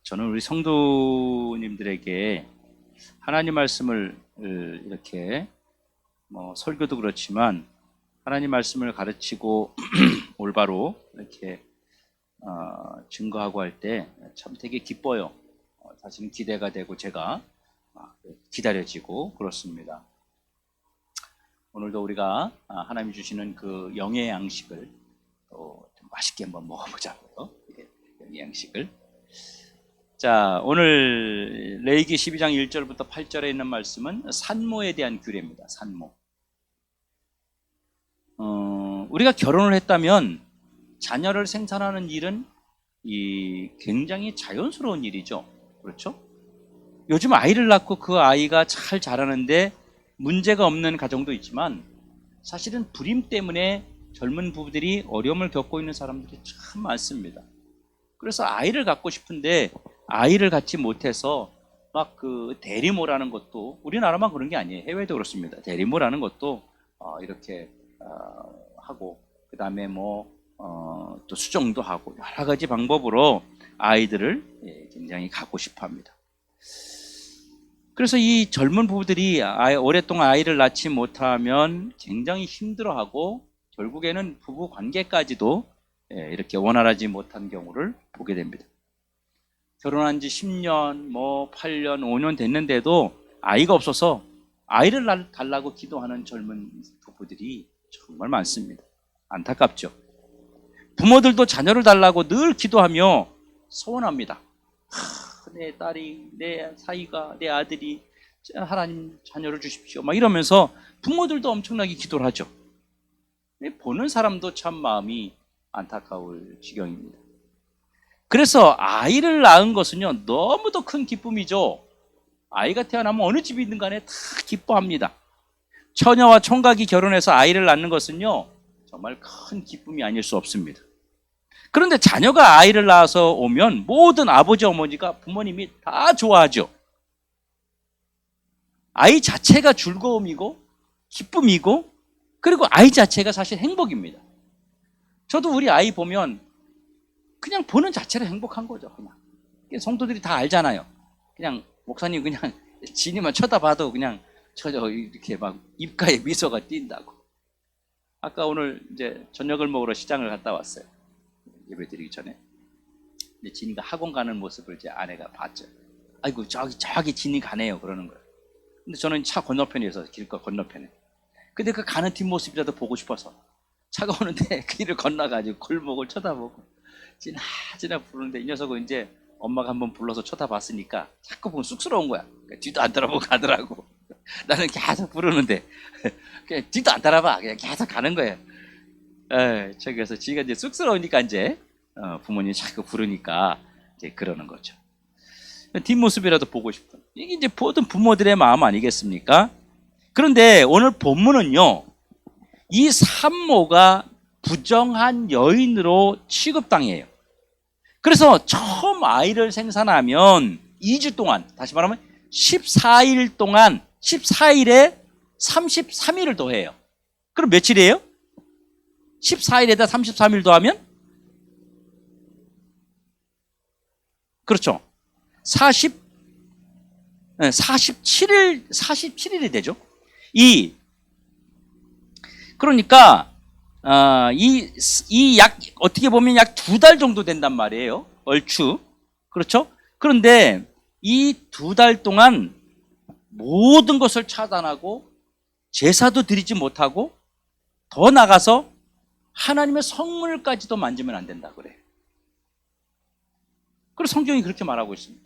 저는 우리 성도님들에게 하나님 말씀을 이렇게 설교도 그렇지만 하나님 말씀을 가르치고 올바로 이렇게 증거하고 할 때 참 되게 기뻐요. 사실은 기대가 되고 제가 기다려지고 그렇습니다. 오늘도 우리가 하나님이 주시는 그 영의 양식을 좀 맛있게 한번 먹어보자고요. 영의 양식을. 자, 오늘 레위기 12장 1절부터 8절에 있는 말씀은 산모에 대한 규례입니다. 산모. 우리가 결혼을 했다면 자녀를 생산하는 일은 굉장히 자연스러운 일이죠. 그렇죠? 요즘 아이를 낳고 그 아이가 잘 자라는데 문제가 없는 가정도 있지만 사실은 불임 때문에 젊은 부부들이 어려움을 겪고 있는 사람들이 참 많습니다. 그래서 아이를 갖고 싶은데 아이를 갖지 못해서 막 그 대리모라는 것도 우리나라만 그런 게 아니에요. 해외도 그렇습니다. 대리모라는 것도 이렇게 하고 그 다음에 또 수정도 하고 여러 가지 방법으로 아이들을 굉장히 갖고 싶어합니다. 그래서 이 젊은 부부들이 오랫동안 아이를 낳지 못하면 굉장히 힘들어하고 결국에는 부부 관계까지도 이렇게 원활하지 못한 경우를 보게 됩니다. 결혼한 지 10년, 8년, 5년 됐는데도 아이가 없어서 아이를 달라고 기도하는 젊은 부부들이 정말 많습니다. 안타깝죠. 부모들도 자녀를 달라고 늘 기도하며 소원합니다. 내 딸이, 내 사이가, 내 아들이 하나님 자녀를 주십시오. 막 이러면서 부모들도 엄청나게 기도를 하죠. 보는 사람도 참 마음이 안타까울 지경입니다. 그래서 아이를 낳은 것은요, 너무도 큰 기쁨이죠. 아이가 태어나면 어느 집이든 간에 다 기뻐합니다. 처녀와 총각이 결혼해서 아이를 낳는 것은요, 정말 큰 기쁨이 아닐 수 없습니다. 그런데 자녀가 아이를 낳아서 오면 모든 아버지, 어머니가 부모님이 다 좋아하죠. 아이 자체가 즐거움이고 기쁨이고 그리고 아이 자체가 사실 행복입니다. 저도 우리 아이 보면 그냥 보는 자체로 행복한 거죠. 그냥 성도들이 다 알잖아요. 그냥 목사님 그냥 진이만 쳐다봐도 그냥 이렇게 막 입가에 미소가 띈다고. 아까 오늘 이제 저녁을 먹으러 시장을 갔다 왔어요. 예배드리기 전에. 진이가 학원 가는 모습을 제 아내가 봤죠. 아이고 저기 진이 가네요. 그러는 거예요. 근데 저는 차 건너편에 있어서 길가 건너편에. 근데 그 가는 뒷모습이라도 보고 싶어서 차가 오는데 그 길을 건너가지고 골목을 쳐다보고 지나 부르는데 이 녀석은 이제 엄마가 한번 불러서 쳐다봤으니까 자꾸 보면 쑥스러운 거야. 그러니까 뒤도 안 돌아보고 가더라고. 나는 계속 부르는데 그냥 뒤도 안 돌아봐. 그냥 계속 가는 거예요. 저기서 지가 이제 쑥스러우니까 이제 부모님이 자꾸 부르니까 이제 그러는 거죠. 뒷모습이라도 보고 싶은. 이게 이제 모든 부모들의 마음 아니겠습니까? 그런데 오늘 본문은요, 이 산모가 부정한 여인으로 취급당해요. 그래서 처음 아이를 생산하면 2주 동안, 다시 말하면 14일 동안 14일에 33일을 더해요. 그럼 며칠이에요? 14일에다 33일 더하면? 그렇죠. 47일이 되죠. 그러니까 이 약 어떻게 보면 약 2달 정도 된단 말이에요. 얼추. 그렇죠? 그런데 이 2달 동안 모든 것을 차단하고 제사도 드리지 못하고 더 나가서 하나님의 성물까지도 만지면 안 된다 그래요. 그래서 성경이 그렇게 말하고 있습니다.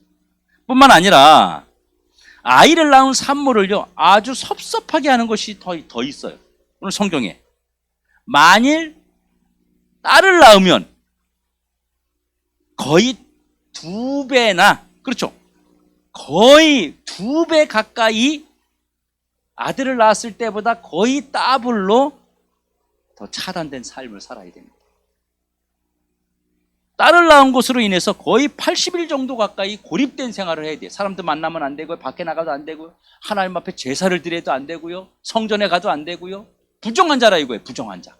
뿐만 아니라 아이를 낳은 산모를요, 아주 섭섭하게 하는 것이 더 있어요. 오늘 성경에. 만일 딸을 낳으면 거의 2배나, 그렇죠? 거의 2배 가까이 아들을 낳았을 때보다 거의 더블로 더 차단된 삶을 살아야 됩니다. 딸을 낳은 것으로 인해서 거의 80일 정도 가까이 고립된 생활을 해야 돼요. 사람들 만나면 안 되고요. 밖에 나가도 안 되고요. 하나님 앞에 제사를 드려도 안 되고요. 성전에 가도 안 되고요. 부정한 자라 이거예요. 부정한 자.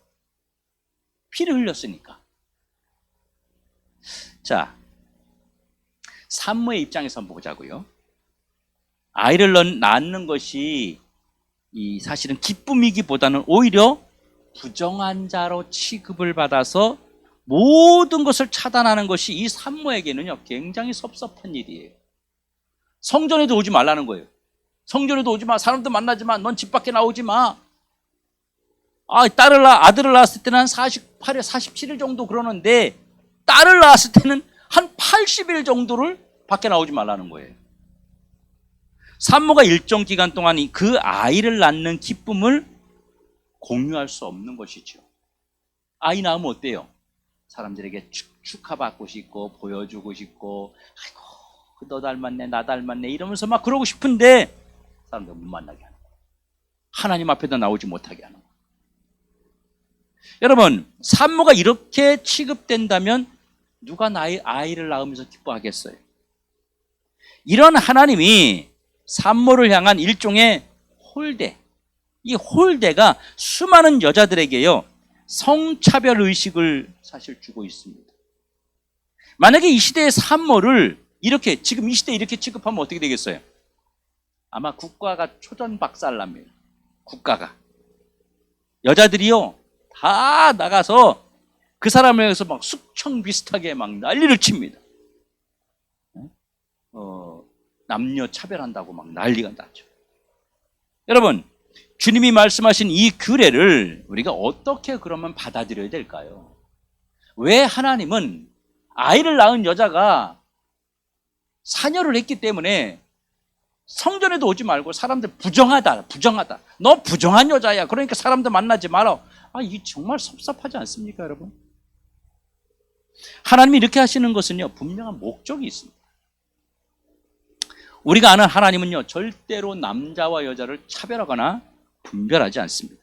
피를 흘렸으니까. 자, 산모의 입장에서 한번 보자고요. 아이를 낳는 것이 사실은 기쁨이기보다는 오히려 부정한 자로 취급을 받아서 모든 것을 차단하는 것이 이 산모에게는요 굉장히 섭섭한 일이에요. 성전에도 오지 말라는 거예요. 성전에도 오지 마. 사람도 만나지 마. 넌 집 밖에 나오지 마. 아들을 낳았을 때는 한 48일, 47일 정도 그러는데 딸을 낳았을 때는 한 80일 정도를 밖에 나오지 말라는 거예요. 산모가 일정 기간 동안 그 아이를 낳는 기쁨을 공유할 수 없는 것이죠. 아이 낳으면 어때요? 사람들에게 축하받고 싶고 보여주고 싶고 아이고 너 닮았네 나 닮았네 이러면서 막 그러고 싶은데 사람들 못 만나게 하는 거예요. 하나님 앞에도 나오지 못하게 하는 거예요. 여러분 산모가 이렇게 취급된다면 누가 아이를 낳으면서 기뻐하겠어요? 이런 하나님이 산모를 향한 일종의 홀대, 이 홀대가 수많은 여자들에게요 성차별 의식을 사실 주고 있습니다. 만약에 이 시대의 산모를 이렇게 지금 이 시대에 이렇게 취급하면 어떻게 되겠어요? 아마 국가가 초전박살납니다. 국가가 여자들이요 다 나가서 그 사람을 위해서 막 숙청 비슷하게 막 난리를 칩니다. 남녀 차별한다고 막 난리가 나죠. 여러분 주님이 말씀하신 이 규례를 우리가 어떻게 그러면 받아들여야 될까요? 왜 하나님은 아이를 낳은 여자가 사녀를 했기 때문에 성전에도 오지 말고 사람들 부정하다 너 부정한 여자야 그러니까 사람들 만나지 마라. 이게 정말 섭섭하지 않습니까 여러분? 하나님이 이렇게 하시는 것은요 분명한 목적이 있습니다. 우리가 아는 하나님은요 절대로 남자와 여자를 차별하거나 분별하지 않습니다.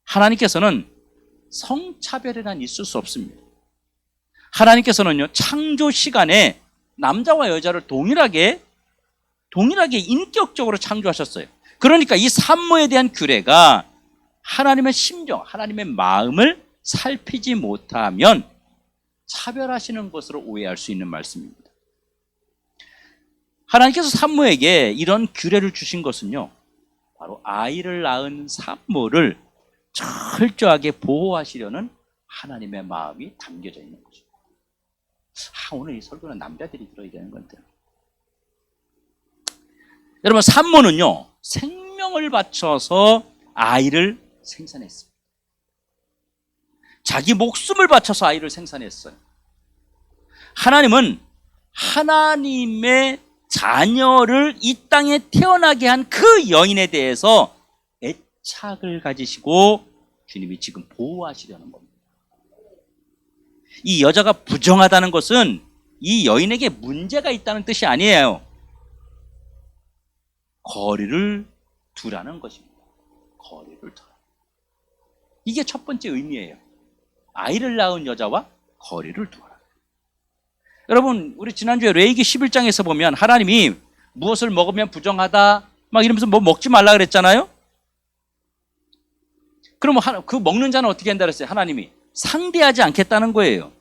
하나님께서는 성차별이란 있을 수 없습니다. 하나님께서는요 창조 시간에 남자와 여자를 동일하게 인격적으로 창조하셨어요. 그러니까 이 산모에 대한 규례가 하나님의 심정, 하나님의 마음을 살피지 못하면 차별하시는 것으로 오해할 수 있는 말씀입니다. 하나님께서 산모에게 이런 규례를 주신 것은요 바로 아이를 낳은 산모를 철저하게 보호하시려는 하나님의 마음이 담겨져 있는 거죠. 오늘 이 설교는 남자들이 들어야 되는 건데 여러분 산모는요 생명을 바쳐서 아이를 생산했습니다. 자기 목숨을 바쳐서 아이를 생산했어요. 하나님은 하나님의 자녀를 이 땅에 태어나게 한 그 여인에 대해서 애착을 가지시고 주님이 지금 보호하시려는 겁니다. 이 여자가 부정하다는 것은 이 여인에게 문제가 있다는 뜻이 아니에요. 거리를 두라는 것입니다. 거리를 두라. 이게 첫 번째 의미예요. 아이를 낳은 여자와 거리를 두라. 여러분 우리 지난주에 레위기 11장에서 보면 하나님이 무엇을 먹으면 부정하다 막 이러면서 뭐 먹지 말라 그랬잖아요. 그럼 그 먹는 자는 어떻게 한다 그랬어요? 하나님이 상대하지 않겠다는 거예요.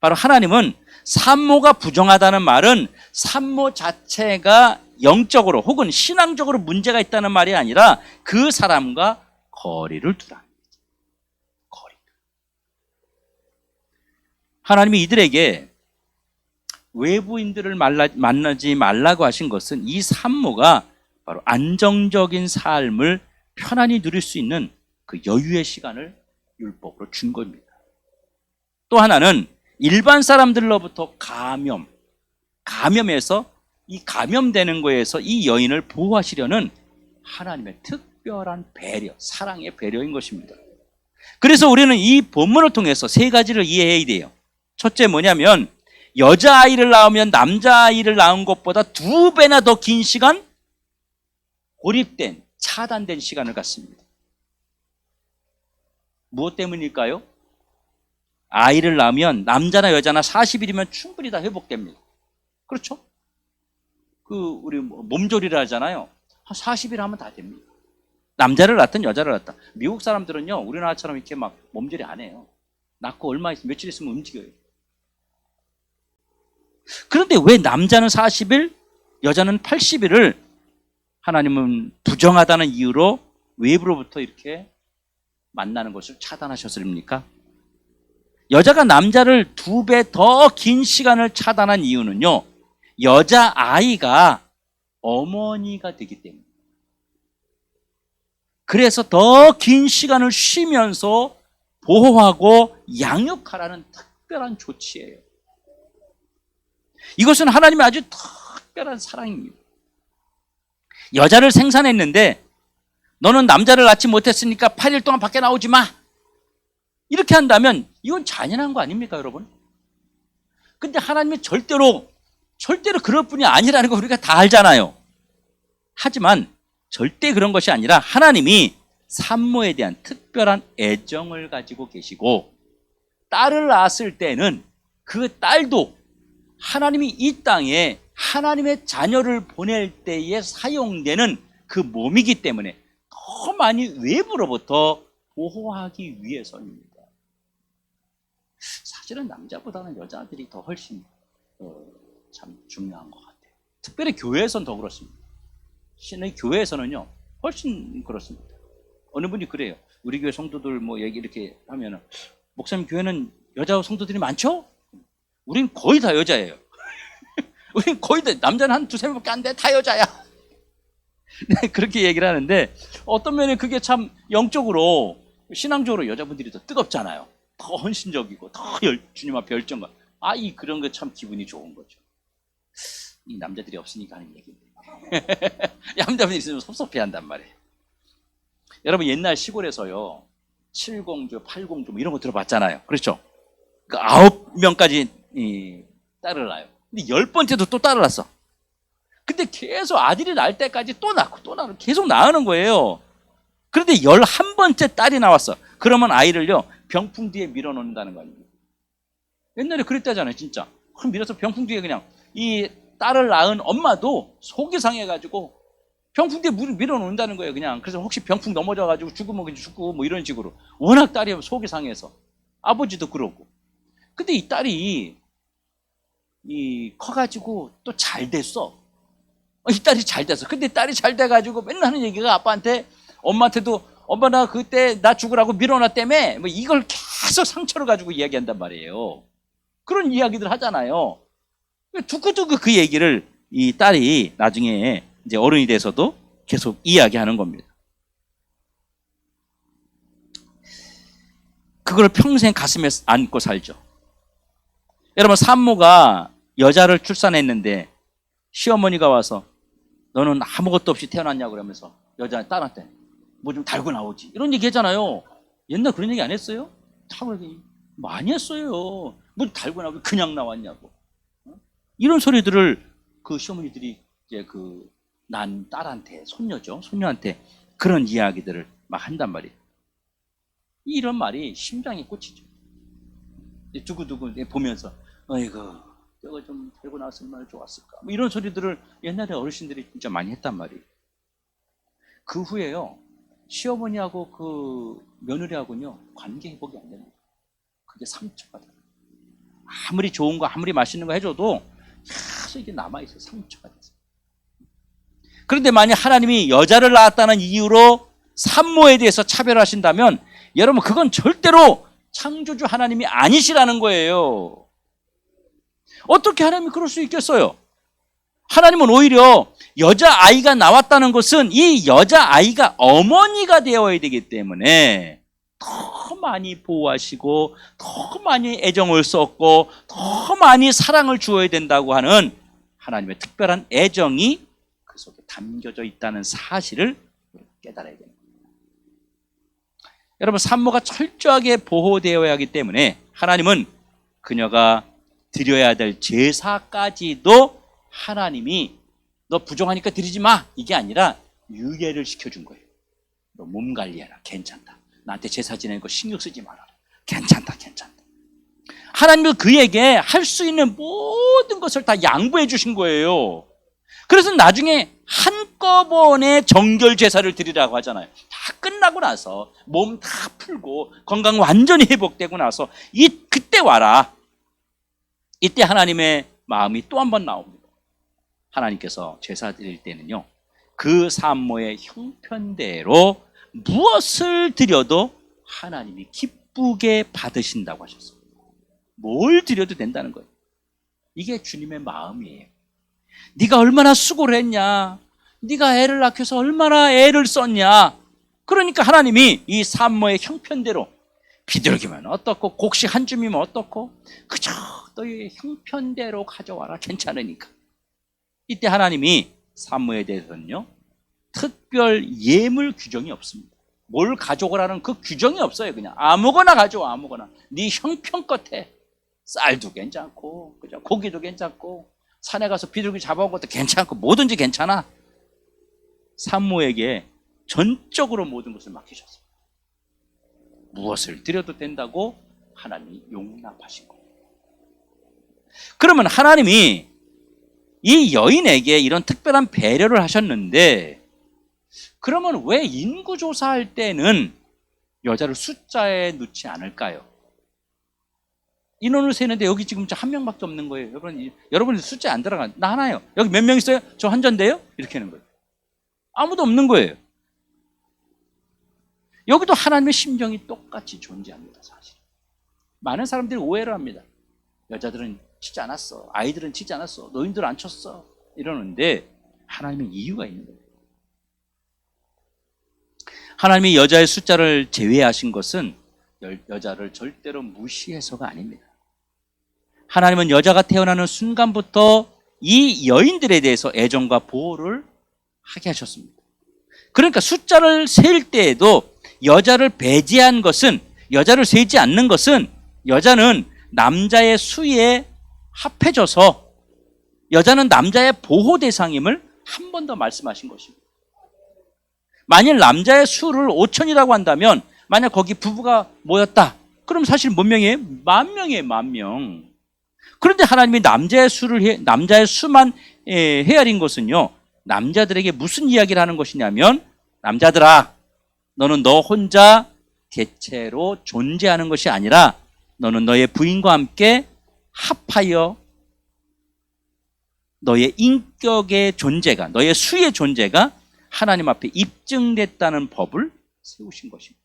바로 하나님은 산모가 부정하다는 말은 산모 자체가 영적으로 혹은 신앙적으로 문제가 있다는 말이 아니라 그 사람과 거리를 두라. 거리. 하나님이 이들에게 외부인들을 만나지 말라고 하신 것은 이 산모가 바로 안정적인 삶을 편안히 누릴 수 있는 그 여유의 시간을 율법으로 준 겁니다. 또 하나는 일반 사람들로부터 감염해서 이 감염되는 거에서 이 여인을 보호하시려는 하나님의 특별한 배려, 사랑의 배려인 것입니다. 그래서 우리는 이 본문을 통해서 세 가지를 이해해야 돼요. 첫째 뭐냐면 여자아이를 낳으면 남자아이를 낳은 것보다 2배나 더 긴 시간 고립된, 차단된 시간을 갖습니다. 무엇 때문일까요? 아이를 낳으면 남자나 여자나 40일이면 충분히 다 회복됩니다. 그렇죠? 우리 몸조리를 하잖아요. 한 40일 하면 다 됩니다. 남자를 낳든 여자를 낳든. 미국 사람들은요, 우리나라처럼 이렇게 막 몸조리 안 해요. 낳고 며칠 있으면 움직여요. 그런데 왜 남자는 40일, 여자는 80일을 하나님은 부정하다는 이유로 외부로부터 이렇게 만나는 것을 차단하셨습니까? 여자가 남자를 2배 더 긴 시간을 차단한 이유는요, 여자아이가 어머니가 되기 때문에. 그래서 더 긴 시간을 쉬면서 보호하고 양육하라는 특별한 조치예요. 이것은 하나님의 아주 특별한 사랑입니다. 여자를 생산했는데 너는 남자를 낳지 못했으니까 8일 동안 밖에 나오지 마, 이렇게 한다면 이건 잔인한 거 아닙니까, 여러분? 근데 하나님은 절대로 그럴 뿐이 아니라는 거 우리가 다 알잖아요. 하지만 절대 그런 것이 아니라 하나님이 산모에 대한 특별한 애정을 가지고 계시고, 딸을 낳았을 때는 그 딸도 하나님이 이 땅에 하나님의 자녀를 보낼 때에 사용되는 그 몸이기 때문에 더 많이 외부로부터 보호하기 위해서입니다. 사실은 남자보다는 여자들이 더 훨씬 참 중요한 것 같아요. 특별히 교회에서는 더 그렇습니다. 신의 교회에서는요 훨씬 그렇습니다. 어느 분이 그래요. 우리 교회 성도들 뭐 얘기 이렇게 하면은, 목사님 교회는 여자 성도들이 많죠? 우린 거의 다 여자예요. 우린 거의 다, 남자는 한 2-3명밖에 안 돼. 다 여자야. 네, 그렇게 얘기를 하는데, 어떤 면에 그게 참 영적으로, 신앙적으로 여자분들이 더 뜨겁잖아요. 더 헌신적이고 더 주님 앞에 열정과, 그런 거 참 기분이 좋은 거죠. 이 남자들이 없으니까 하는 얘기인데 남자분들이 있으면 섭섭해한단 말이에요. 여러분, 옛날 시골에서요 7공주, 8공주 뭐 이런 거 들어봤잖아요. 그렇죠? 그 9명까지 딸을 낳아요. 근데 10번째도 또 딸을 낳았어. 근데 계속 아들이 낳을 때까지 또 낳고 또 낳고 계속 낳는 거예요. 그런데 11번째 딸이 나왔어. 그러면 아이를요 병풍 뒤에 밀어놓는다는 거 아닙니까? 옛날에 그랬다잖아요. 진짜 밀어서 병풍 뒤에, 그냥 이 딸을 낳은 엄마도 속이 상해가지고 병풍 뒤에 밀어놓는다는 거예요. 그냥. 그래서 혹시 병풍 넘어져가지고 죽으면 그냥 죽고 뭐 이런 식으로. 워낙 딸이 속이 상해서. 아버지도 그러고. 근데 이 딸이 커가지고 또 잘 됐어. 이 딸이 잘 됐어. 근데 딸이 잘 돼가지고 맨날 하는 얘기가, 아빠한테, 엄마한테도, 엄마 나 그때 나 죽으라고 밀어놨다며, 뭐 이걸 계속 상처를 가지고 이야기한단 말이에요. 그런 이야기들 하잖아요. 두고두고 그 얘기를 이 딸이 나중에 이제 어른이 돼서도 계속 이야기하는 겁니다. 그걸 평생 가슴에 안고 살죠. 여러분, 산모가 여자를 출산했는데 시어머니가 와서 너는 아무것도 없이 태어났냐고 그러면서 여자 딸한테 뭐 좀 달고 나오지, 이런 얘기 했잖아요. 옛날 그런 얘기 안 했어요? 다 많이 했어요. 뭐 달고 나오고 그냥 나왔냐고. 이런 소리들을 그 시어머니들이 이제 그 난 딸한테, 손녀한테 그런 이야기들을 막 한단 말이에요. 이런 말이 심장에 꽂히죠. 두고두고 보면서 어이구 저거 좀 달고 나왔으면 얼마나 좋았을까, 뭐 이런 소리들을 옛날에 어르신들이 진짜 많이 했단 말이에요. 그 후에요 시어머니하고 그 며느리하고는요 관계 회복이 안 됩니다. 그게 상처가 돼요. 아무리 좋은 거, 아무리 맛있는 거 해줘도 계속 이게 남아있어요. 상처가 돼서. 그런데 만약 하나님이 여자를 낳았다는 이유로 산모에 대해서 차별하신다면, 여러분 그건 절대로 창조주 하나님이 아니시라는 거예요. 어떻게 하나님이 그럴 수 있겠어요? 하나님은 오히려 여자아이가 나왔다는 것은 이 여자아이가 어머니가 되어야 되기 때문에 더 많이 보호하시고 더 많이 애정을 쏟고 더 많이 사랑을 주어야 된다고 하는 하나님의 특별한 애정이 그 속에 담겨져 있다는 사실을 깨달아야 됩니다. 여러분, 산모가 철저하게 보호되어야 하기 때문에 하나님은 그녀가 드려야 될 제사까지도 하나님이 너 부정하니까 드리지 마, 이게 아니라 유예를 시켜준 거예요. 너 몸 관리해라. 괜찮다. 나한테 제사 지내는 거 신경 쓰지 말아라. 괜찮다. 하나님은 그에게 할 수 있는 모든 것을 다 양보해 주신 거예요. 그래서 나중에 한꺼번에 정결 제사를 드리라고 하잖아요. 다 끝나고 나서 몸 다 풀고 건강 완전히 회복되고 나서 그때 와라. 이때 하나님의 마음이 또 한 번 나옵니다. 하나님께서 제사 드릴 때는요, 그 산모의 형편대로 무엇을 드려도 하나님이 기쁘게 받으신다고 하셨습니다. 뭘 드려도 된다는 거예요. 이게 주님의 마음이에요. 네가 얼마나 수고를 했냐, 네가 애를 낳고서 얼마나 애를 썼냐. 그러니까 하나님이 이 산모의 형편대로, 비둘기면 어떻고 곡식 한 줌이면 어떻고 그저 너의 형편대로 가져와라, 괜찮으니까. 이때 하나님이 산모에 대해서는요, 특별 예물 규정이 없습니다. 뭘 가져오라는 그 규정이 없어요. 그냥 아무거나 가져와, 아무거나. 네 형편껏 해. 쌀도 괜찮고, 그죠? 고기도 괜찮고, 산에 가서 비둘기 잡아온 것도 괜찮고, 뭐든지 괜찮아. 산모에게 전적으로 모든 것을 맡기셨습니다. 무엇을 드려도 된다고 하나님이 용납하신 거예요. 그러면 하나님이 이 여인에게 이런 특별한 배려를 하셨는데, 그러면 왜 인구조사할 때는 여자를 숫자에 넣지 않을까요? 인원을 세는데 여기 지금 한 명밖에 없는 거예요. 여러분 숫자에 안 들어가. 나 하나요. 여기 몇 명 있어요? 저 한 전데요? 이렇게 하는 거예요. 아무도 없는 거예요. 여기도 하나님의 심정이 똑같이 존재합니다. 사실 많은 사람들이 오해를 합니다. 여자들은 치지 않았어, 아이들은 치지 않았어, 노인들 안 쳤어 이러는데, 하나님의 이유가 있는 거예요. 하나님이 여자의 숫자를 제외하신 것은 여자를 절대로 무시해서가 아닙니다. 하나님은 여자가 태어나는 순간부터 이 여인들에 대해서 애정과 보호를 하게 하셨습니다. 그러니까 숫자를 셀 때에도 여자를 배제한 것은, 여자를 세지 않는 것은, 여자는 남자의 수에 합해져서 여자는 남자의 보호 대상임을 한 번 더 말씀하신 것입니다. 만일 남자의 수를 5천이라고 한다면, 만약 거기 부부가 모였다, 그럼 사실 몇 명이에요? 10,000명이에요. 10,000명. 그런데 하나님이 남자의 수만 헤아린 것은요, 남자들에게 무슨 이야기를 하는 것이냐면, 남자들아, 너는 너 혼자 개체로 존재하는 것이 아니라 너는 너의 부인과 함께 합하여 너의 인격의 존재가, 너의 수의 존재가 하나님 앞에 입증됐다는 법을 세우신 것입니다.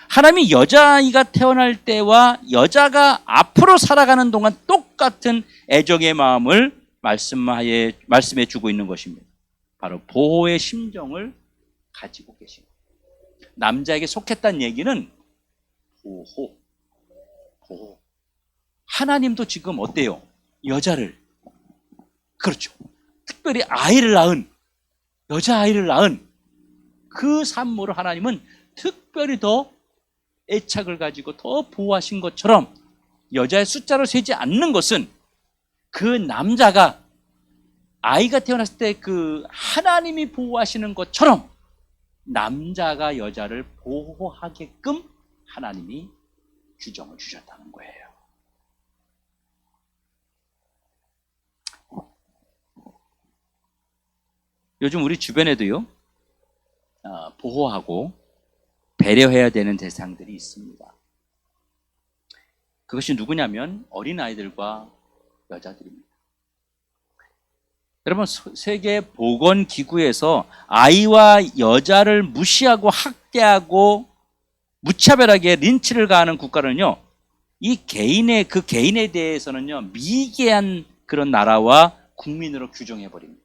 하나님이 여자아이가 태어날 때와 여자가 앞으로 살아가는 동안 똑같은 애정의 마음을 말씀해 주고 있는 것입니다. 바로 보호의 심정을 가지고 계신 거예요. 남자에게 속했다는 얘기는 보호. 하나님도 지금 어때요? 여자를, 그렇죠, 특별히 아이를 낳은, 여자아이를 낳은 그 산모를 하나님은 특별히 더 애착을 가지고 더 보호하신 것처럼, 여자의 숫자를 세지 않는 것은 그 남자가 아이가 태어났을 때 그 하나님이 보호하시는 것처럼 남자가 여자를 보호하게끔 하나님이 규정을 주셨다는 거예요. 요즘 우리 주변에도요, 보호하고 배려해야 되는 대상들이 있습니다. 그것이 누구냐면 어린아이들과 여자들입니다. 여러분, 세계보건기구에서 아이와 여자를 무시하고 학대하고 무차별하게 린치를 가하는 국가는요, 이 그 개인에 대해서는요, 미개한 그런 나라와 국민으로 규정해버립니다.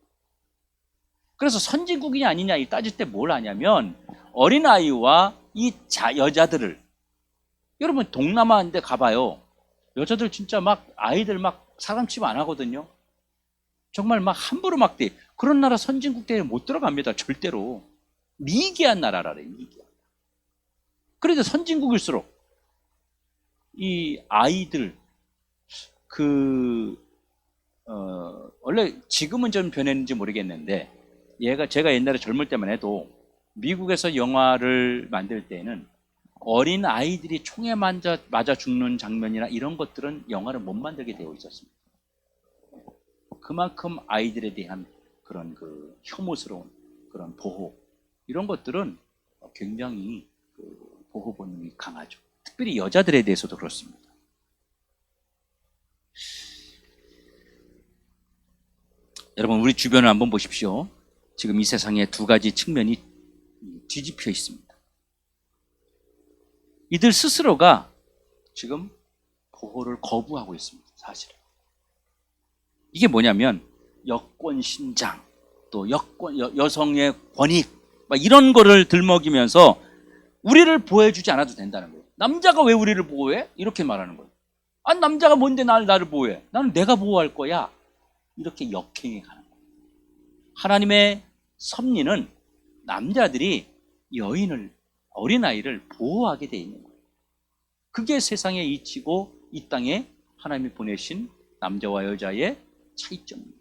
그래서 선진국이냐 아니냐 이 따질 때 뭘 하냐면, 어린아이와 이 여자들을, 여러분 동남아 데 가봐요. 여자들 진짜 막 아이들 막 사람 취급 안 하거든요. 정말 막 함부로 막 돼. 그런 나라 선진국대에 못 들어갑니다. 절대로. 미개한 나라라래, 미개한. 그래도 선진국일수록 이 아이들 원래 지금은 좀 변했는지 모르겠는데, 제가 옛날에 젊을 때만 해도 미국에서 영화를 만들 때는 어린 아이들이 총에 맞아 죽는 장면이나 이런 것들은 영화를 못 만들게 되어 있었습니다. 그만큼 아이들에 대한 그런 혐오스러운 그런 보호, 이런 것들은 굉장히 보호 본능이 강하죠. 특별히 여자들에 대해서도 그렇습니다. 여러분 우리 주변을 한번 보십시오. 지금 이 세상에 두 가지 측면이 뒤집혀 있습니다. 이들 스스로가 지금 보호를 거부하고 있습니다. 사실은. 이게 뭐냐면 여권 신장, 또 여성의 권익 이런 거를 들먹이면서 우리를 보호해주지 않아도 된다는 거예요. 남자가 왜 우리를 보호해? 이렇게 말하는 거예요. 아니 남자가 뭔데 나를 보호해? 나는 내가 보호할 거야. 이렇게 역행해 가는 거예요. 하나님의 섭리는 남자들이 여인을, 어린아이를 보호하게 돼 있는 거예요. 그게 세상의 이치고 이 땅에 하나님이 보내신 남자와 여자의 차이점입니다.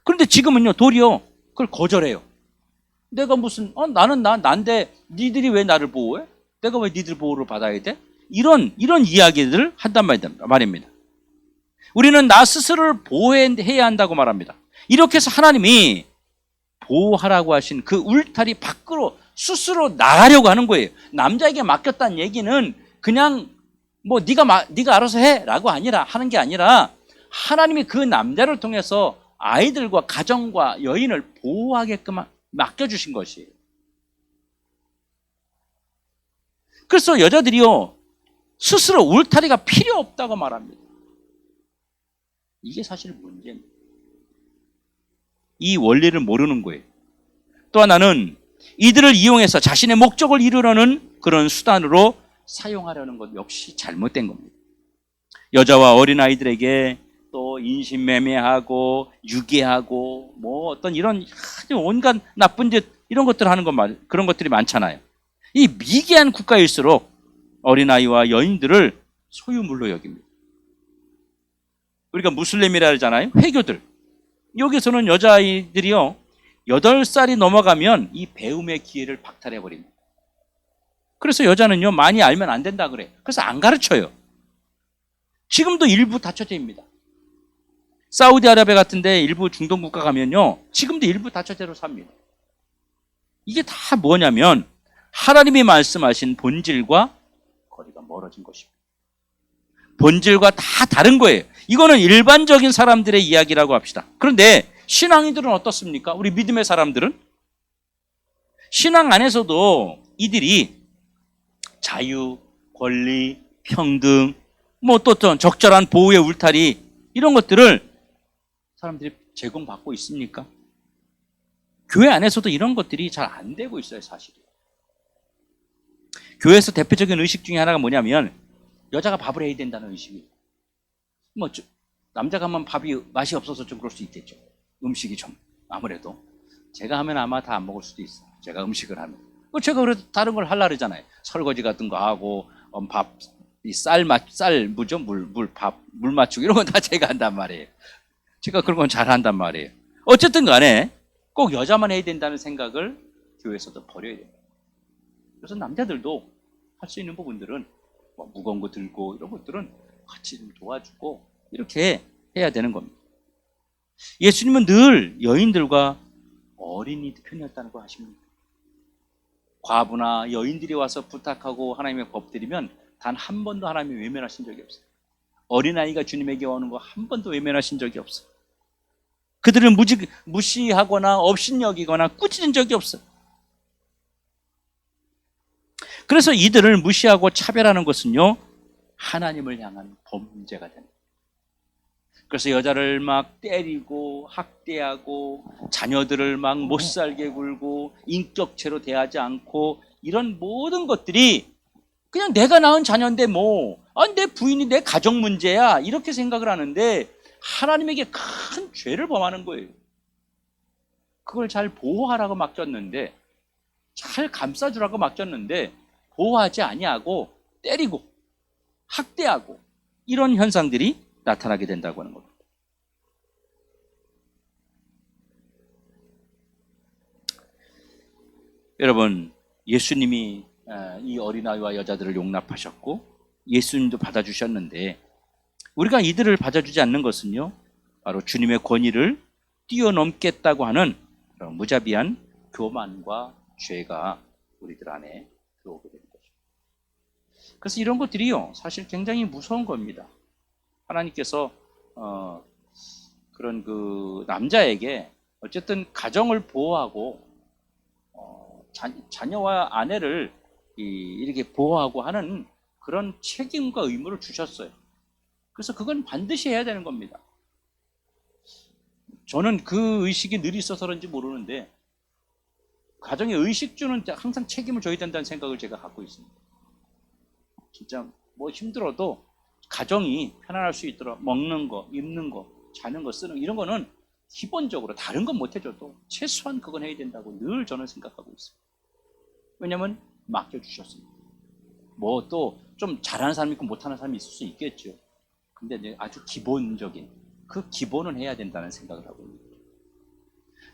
그런데 지금은요 도리어 그걸 거절해요. 내가 무슨 나는 난데 니들이 왜 나를 보호해? 내가 왜 니들 보호를 받아야 돼? 이런 이야기들을 한단 말입니다. 우리는 나 스스로를 보호해야 한다고 말합니다. 이렇게 해서 하나님이 보호하라고 하신 그 울타리 밖으로 스스로 나가려고 하는 거예요. 남자에게 맡겼다는 얘기는 그냥 뭐 네가 알아서 해라고 하는 게 아니라 하나님이 그 남자를 통해서 아이들과 가정과 여인을 보호하게끔 맡겨주신 것이에요. 그래서 여자들이요 스스로 울타리가 필요 없다고 말합니다. 이게 사실 문제입니다. 이 원리를 모르는 거예요. 또 하나는 이들을 이용해서 자신의 목적을 이루려는 그런 수단으로 사용하려는 것 역시 잘못된 겁니다. 여자와 어린아이들에게 또 인신매매하고 유괴하고 뭐 어떤 이런 온갖 나쁜 짓 이런 것들 하는 그런 것들이 많잖아요. 이 미개한 국가일수록 어린아이와 여인들을 소유물로 여깁니다. 우리가 무슬림이라 하잖아요. 회교들. 여기서는 여자아이들이요 8살이 넘어가면 이 배움의 기회를 박탈해버립니다. 그래서 여자는요 많이 알면 안 된다 그래요. 그래서 안 가르쳐요. 지금도 일부 다처제입니다. 사우디아라비아 같은 데 일부 중동 국가 가면요 지금도 일부 다처제로 삽니다. 이게 다 뭐냐면 하나님이 말씀하신 본질과 거리가 멀어진 것입니다. 본질과 다 다른 거예요. 이거는 일반적인 사람들의 이야기라고 합시다. 그런데 신앙인들은 어떻습니까? 우리 믿음의 사람들은 신앙 안에서도 이들이 자유, 권리, 평등, 뭐 또 적절한 보호의 울타리 이런 것들을 사람들이 제공받고 있습니까? 교회 안에서도 이런 것들이 잘 안 되고 있어요, 사실. 교회에서 대표적인 의식 중에 하나가 뭐냐면 여자가 밥을 해야 된다는 의식이에요. 뭐 남자가 하면 밥이 맛이 없어서 좀 그럴 수 있겠죠. 음식이 좀 아무래도 제가 하면 아마 다 안 먹을 수도 있어요. 제가 음식을 하면. 제가 그래도 다른 걸 하려고 그러잖아요. 설거지 같은 거 하고 밥, 쌀 무죠? 물 맞추고 이런 건 다 제가 한단 말이에요. 제가 그런 건 잘 한단 말이에요. 어쨌든 간에 꼭 여자만 해야 된다는 생각을 교회에서도 버려야 돼요. 그래서 남자들도 할 수 있는 부분들은 뭐 무거운 거 들고 이런 것들은 같이 좀 도와주고 이렇게 해야 되는 겁니다. 예수님은 늘 여인들과 어린이들 편이었다는 거 아십니까? 과부나 여인들이 와서 부탁하고 하나님의 법드리면 단 한 번도 하나님이 외면하신 적이 없어요. 어린아이가 주님에게 오는 거 한 번도 외면하신 적이 없어요. 그들을 무시하거나 업신여기거나 꾸짖은 적이 없어요. 그래서 이들을 무시하고 차별하는 것은요 하나님을 향한 범죄가 됩니다. 그래서 여자를 막 때리고 학대하고 자녀들을 막 못살게 굴고 인격체로 대하지 않고 이런 모든 것들이 그냥 내가 낳은 자녀인데 내 부인이 내 가정 문제야 이렇게 생각을 하는데 하나님에게 큰 죄를 범하는 거예요. 그걸 잘 보호하라고 맡겼는데 잘 감싸주라고 맡겼는데 보호하지 아니하고 때리고 학대하고 이런 현상들이 나타나게 된다고 하는 겁니다. 여러분, 예수님이 이 어린아이와 여자들을 용납하셨고 예수님도 받아주셨는데 우리가 이들을 받아주지 않는 것은요 바로 주님의 권위를 뛰어넘겠다고 하는 그런 무자비한 교만과 죄가 우리들 안에 들어오게 되는 것입니다. 그래서 이런 것들이요 사실 굉장히 무서운 겁니다. 하나님께서 그런 그 남자에게 어쨌든 가정을 보호하고 자녀와 아내를 이렇게 보호하고 하는 그런 책임과 의무를 주셨어요. 그래서 그건 반드시 해야 되는 겁니다. 저는 그 의식이 늘 있어서 그런지 모르는데 가정의 의식주는 항상 책임을 져야 된다는 생각을 제가 갖고 있습니다. 진짜 뭐 힘들어도 가정이 편안할 수 있도록 먹는 거, 입는 거, 자는 거, 쓰는 거 이런 거는 기본적으로 다른 건 못 해줘도 최소한 그건 해야 된다고 늘 저는 생각하고 있어요. 왜냐면 맡겨주셨습니다. 뭐 또 좀 잘하는 사람이 있고 못하는 사람이 있을 수 있겠죠. 근데 이제 아주 기본적인 그 기본은 해야 된다는 생각을 하고 있습니다.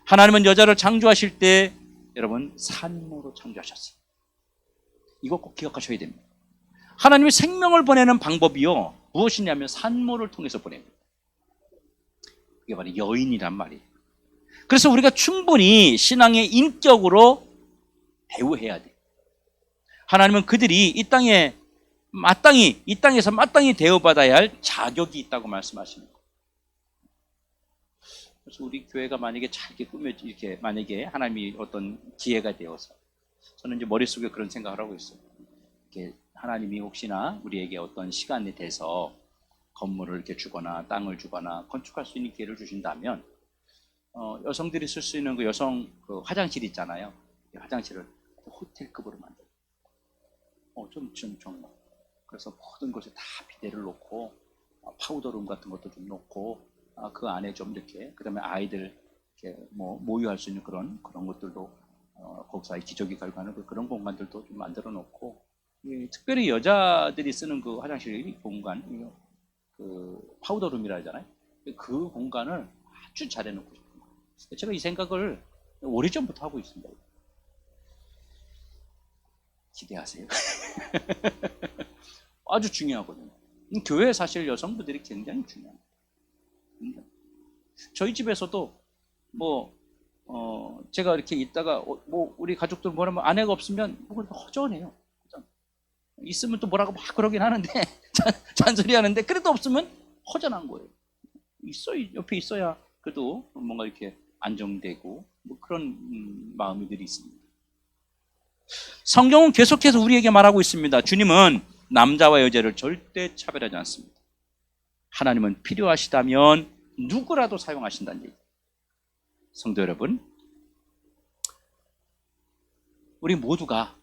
하나님은 여자를 창조하실 때 여러분 산모로 창조하셨어요. 이거 꼭 기억하셔야 됩니다. 하나님이 생명을 보내는 방법이요 무엇이냐면 산모를 통해서 보냅니다. 그게 바로 여인이란 말이에요. 그래서 우리가 충분히 신앙의 인격으로 배우해야 돼요. 하나님은 그들이 이 땅에서 마땅히 대우받아야 할 자격이 있다고 말씀하십니다. 그래서 우리 교회가 만약에 잘 꾸며지 만약에 하나님이 어떤 기회가 되어서 저는 이제 머릿속에 그런 생각을 하고 있어요. 이렇게 하나님이 혹시나 우리에게 어떤 시간이 돼서 건물을 이렇게 주거나 땅을 주거나 건축할 수 있는 기회를 주신다면 여성들이 쓸 수 있는 그 여성 그 화장실 있잖아요. 화장실을 호텔급으로 만들어요. 좀 그래서 모든 것에 다 비데를 놓고 파우더룸 같은 것도 좀 놓고 그 안에 좀 이렇게 그다음에 아이들 이렇게 뭐 모유할 수 있는 그런 것들도 거기서 기저귀 갈고 하는 그런 공간들도 좀 만들어 놓고 특별히 여자들이 쓰는 그 화장실 공간 그 파우더룸이라 하잖아요. 그 공간을 아주 잘 해놓고 싶은 거예요. 제가 이 생각을 오래전부터 하고 있습니다. 기대하세요. 아주 중요하거든요. 교회 사실 여성분들이 굉장히 중요합니다. 저희 집에서도 제가 이렇게 있다가 우리 가족들 뭐라면 아내가 없으면 허전해요. 있으면 또 뭐라고 막 그러긴 하는데 잔소리 하는데 그래도 없으면 허전한 거예요. 옆에 있어야 그래도 뭔가 이렇게 안정되고 그런 마음들이 있습니다. 성경은 계속해서 우리에게 말하고 있습니다. 주님은 남자와 여자를 절대 차별하지 않습니다. 하나님은 필요하시다면 누구라도 사용하신다는 얘기. 성도 여러분, 우리 모두가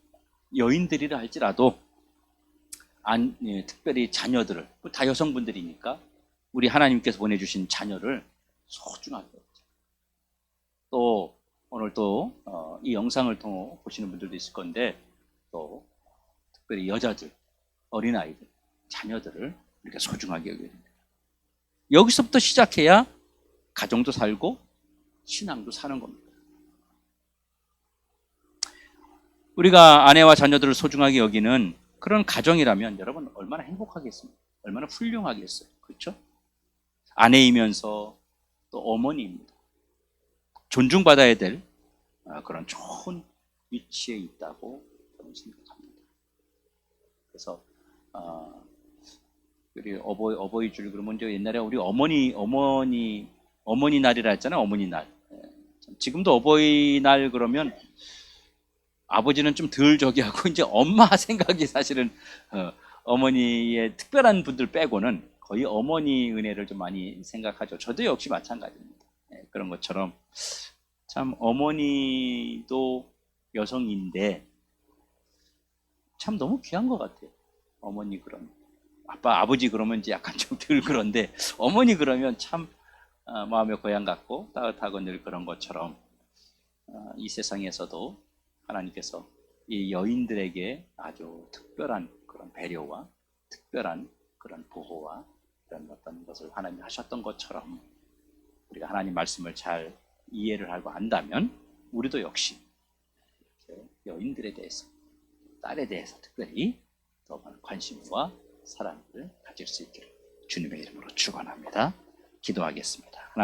여인들이라 할지라도 특별히 자녀들을 다 여성분들이니까 우리 하나님께서 보내주신 자녀를 소중하게 또 오늘 또 이 영상을 통해 보시는 분들도 있을 건데 또 특별히 여자들, 어린아이들, 자녀들을 이렇게 소중하게 여겨야 됩니다. 여기서부터 시작해야 가정도 살고 신앙도 사는 겁니다. 우리가 아내와 자녀들을 소중하게 여기는 그런 가정이라면 여러분 얼마나 행복하겠습니까? 얼마나 훌륭하겠어요. 그렇죠? 아내이면서 또 어머니입니다. 존중받아야 될 그런 좋은 위치에 있다고 저는 생각합니다. 그래서 우리 어버이줄 그러면 이제 옛날에 우리 어머니 날이라 했잖아요. 어머니 날. 지금도 어버이날 그러면 아버지는 좀 덜 저기 하고 이제 엄마 생각이 사실은 어머니의 특별한 분들 빼고는 거의 어머니 은혜를 좀 많이 생각하죠. 저도 역시 마찬가지입니다. 그런 것처럼 참 어머니도 여성인데 참 너무 귀한 것 같아요. 어머니 그러면 아버지 그러면 이제 약간 좀 덜 그런데 어머니 그러면 참 마음의 고향 같고 따뜻하고 늘 그런 것처럼 이 세상에서도 하나님께서 이 여인들에게 아주 특별한 그런 배려와 특별한 그런 보호와 그런 어떤 것을 하나님이 하셨던 것처럼 우리가 하나님 말씀을 잘 이해를 하고 안다면 우리도 역시 여인들에 대해서 딸에 대해서 특별히 더 많은 관심과 사랑을 가질 수 있기를 주님의 이름으로 축원합니다. 기도하겠습니다.